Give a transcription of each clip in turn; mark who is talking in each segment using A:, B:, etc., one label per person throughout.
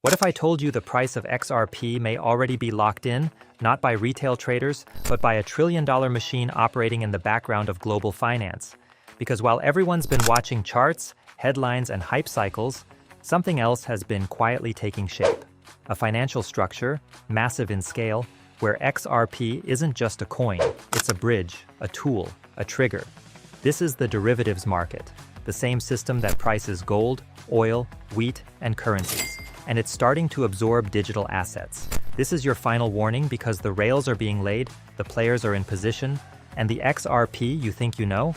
A: What if I told you the price of XRP may already be locked in, not by retail traders, but by a trillion-dollar machine operating in the background of global finance? Because while everyone's been watching charts, headlines, and hype cycles, something else has been quietly taking shape. A financial structure, massive in scale, where XRP isn't just a coin, it's a bridge, a tool, a trigger. This is the derivatives market, the same system that prices gold, oil, wheat, and currencies. And it's starting to absorb digital assets. This is your final warning because the rails are being laid, the players are in position, and the XRP you think you know?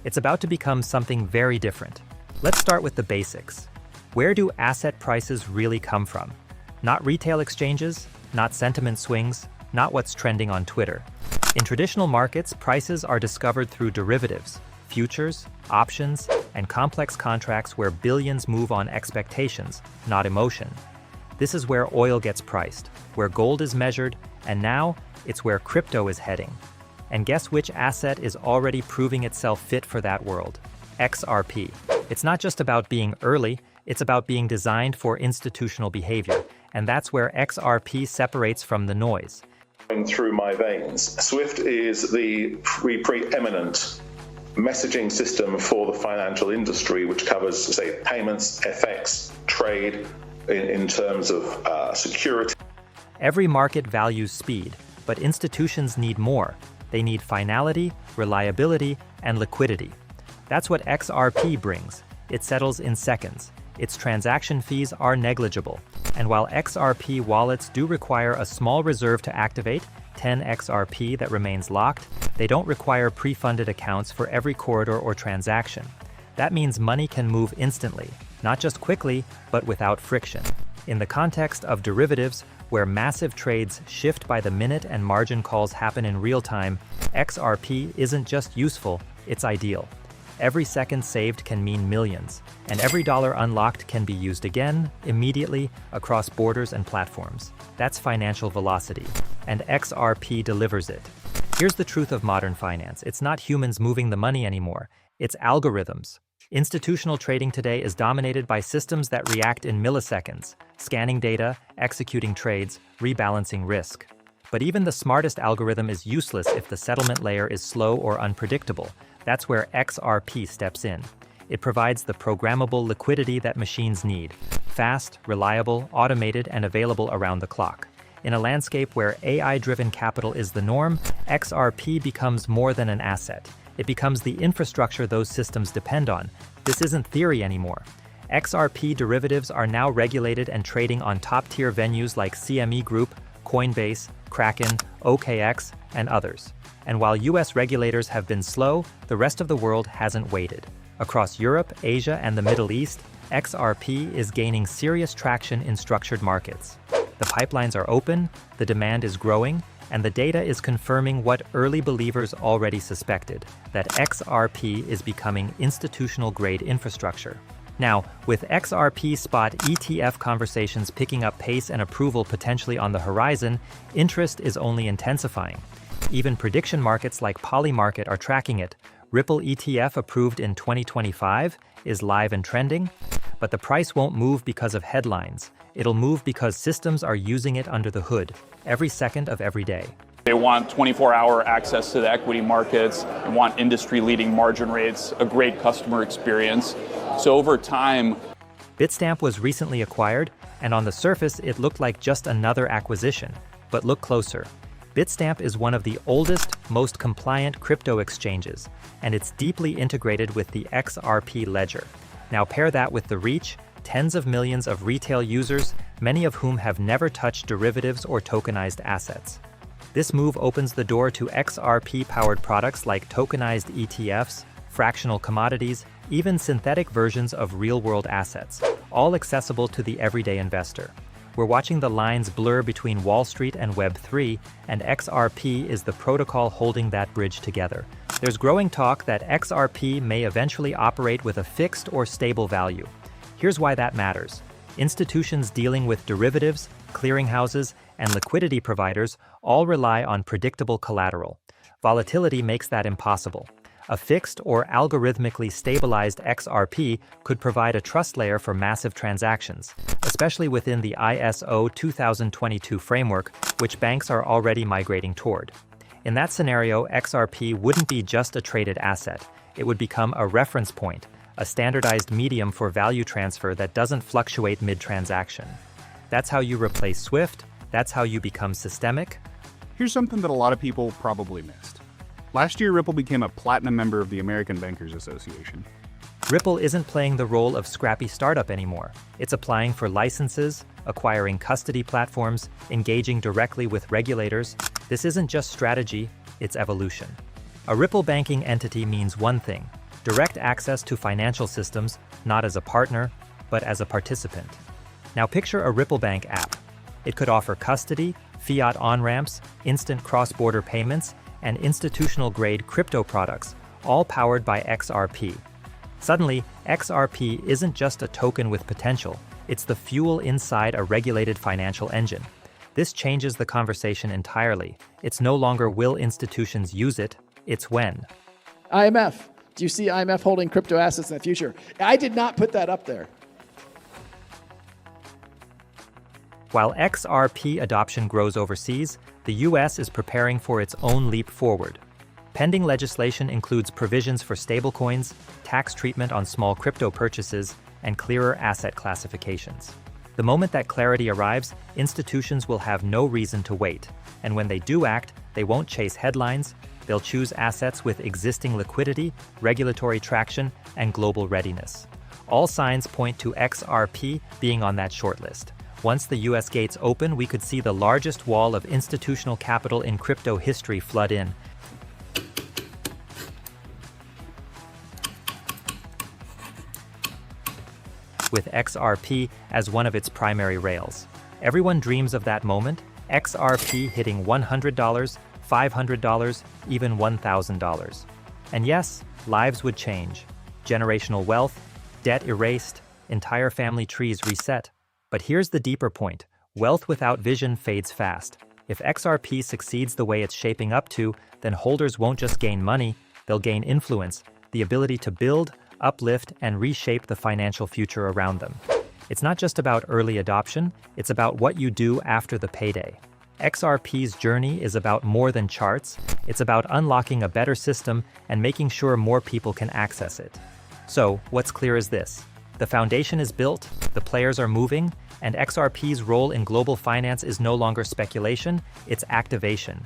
A: It's about to become something very different. Let's start with the basics. Where do asset prices really come from? Not retail exchanges, not sentiment swings, not what's trending on Twitter. In traditional markets, prices are discovered through derivatives, futures, options, and complex contracts where billions move on expectations, not emotion. This is where oil gets priced, where gold is measured, and now it's where crypto is heading. And guess which asset is already proving itself fit for that world? XRP. It's not just about being early, it's about being designed for institutional behavior, and that's where XRP separates from the noise.
B: Through my veins. SWIFT is the preeminent messaging system for the financial industry, which covers, say, payments, FX, trade, in terms of security.
A: Every market values speed, but institutions need more. They need finality, reliability, and liquidity. That's what XRP brings. It settles in seconds. Its transaction fees are negligible. And while XRP wallets do require a small reserve to activate, 10 XRP that remains locked, they don't require pre-funded accounts for every corridor or transaction. That means money can move instantly, not just quickly, but without friction. In the context of derivatives, where massive trades shift by the minute and margin calls happen in real time, XRP isn't just useful, it's ideal. Every second saved can mean millions, and every dollar unlocked can be used again, immediately, across borders and platforms. That's financial velocity, and XRP delivers it. Here's the truth of modern finance. It's not humans moving the money anymore, it's algorithms. Institutional trading today is dominated by systems that react in milliseconds, scanning data, executing trades, rebalancing risk. But even the smartest algorithm is useless if the settlement layer is slow or unpredictable. That's where XRP steps in. It provides the programmable liquidity that machines need. Fast, reliable, automated, and available around the clock. In a landscape where AI-driven capital is the norm, XRP becomes more than an asset. It becomes the infrastructure those systems depend on. This isn't theory anymore. XRP derivatives are now regulated and trading on top-tier venues like CME Group, Coinbase, Kraken, OKX, and others. And while US regulators have been slow, the rest of the world hasn't waited. Across Europe, Asia, and the Middle East, XRP is gaining serious traction in structured markets. The pipelines are open, the demand is growing, and the data is confirming what early believers already suspected, that XRP is becoming institutional-grade infrastructure. Now, with XRP spot ETF conversations picking up pace and approval potentially on the horizon, interest is only intensifying. Even prediction markets like Polymarket are tracking it. Ripple ETF approved in 2025 is live and trending, but the price won't move because of headlines. It'll move because systems are using it under the hood, every second of every day.
C: They want 24-hour access to the equity markets, and want industry-leading margin rates, a great customer experience. So over time,
A: Bitstamp was recently acquired, and on the surface it looked like just another acquisition. But look closer. Bitstamp is one of the oldest, most compliant crypto exchanges, and it's deeply integrated with the XRP ledger. Now pair that with the reach, tens of millions of retail users, many of whom have never touched derivatives or tokenized assets. This move opens the door to XRP-powered products like tokenized ETFs, fractional commodities, even synthetic versions of real-world assets, all accessible to the everyday investor. We're watching the lines blur between Wall Street and Web3, and XRP is the protocol holding that bridge together. There's growing talk that XRP may eventually operate with a fixed or stable value. Here's why that matters. Institutions dealing with derivatives, clearinghouses, and liquidity providers all rely on predictable collateral. Volatility makes that impossible. A fixed or algorithmically stabilized XRP could provide a trust layer for massive transactions, especially within the ISO 2022 framework, which banks are already migrating toward. In that scenario, XRP wouldn't be just a traded asset. It would become a reference point, a standardized medium for value transfer that doesn't fluctuate mid-transaction. That's how you replace SWIFT. That's how you become systemic.
D: Here's something that a lot of people probably missed. Last year, Ripple became a platinum member of the American Bankers Association.
A: Ripple isn't playing the role of scrappy startup anymore. It's applying for licenses, acquiring custody platforms, engaging directly with regulators. This isn't just strategy, it's evolution. A Ripple banking entity means one thing: direct access to financial systems, not as a partner, but as a participant. Now picture a Ripple Bank app. It could offer custody, fiat on-ramps, instant cross-border payments, and institutional-grade crypto products, all powered by XRP. Suddenly, XRP isn't just a token with potential, it's the fuel inside a regulated financial engine. This changes the conversation entirely. It's no longer will institutions use it, it's when.
E: IMF. Do you see IMF holding crypto assets in the future? I did not put that up there.
A: While XRP adoption grows overseas, the US is preparing for its own leap forward. Pending legislation includes provisions for stablecoins, tax treatment on small crypto purchases, and clearer asset classifications. The moment that clarity arrives, institutions will have no reason to wait. And when they do act, they won't chase headlines. They'll choose assets with existing liquidity, regulatory traction, and global readiness. All signs point to XRP being on that shortlist. Once the US gates open, we could see the largest wall of institutional capital in crypto history flood in. With XRP as one of its primary rails. Everyone dreams of that moment, XRP hitting $100, $500, even $1,000. And yes, lives would change. Generational wealth, debt erased, entire family trees reset. But here's the deeper point. Wealth without vision fades fast. If XRP succeeds the way it's shaping up to, then holders won't just gain money, they'll gain influence, the ability to build, uplift, and reshape the financial future around them. It's not just about early adoption, it's about what you do after the payday. XRP's journey is about more than charts, it's about unlocking a better system and making sure more people can access it. So, what's clear is this. The foundation is built, the players are moving, and XRP's role in global finance is no longer speculation, it's activation.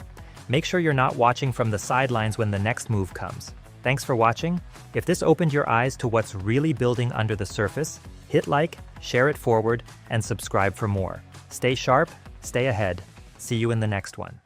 A: Make sure you're not watching from the sidelines when the next move comes. Thanks for watching. If this opened your eyes to what's really building under the surface, hit like, share it forward, and subscribe for more. Stay sharp, stay ahead. See you in the next one.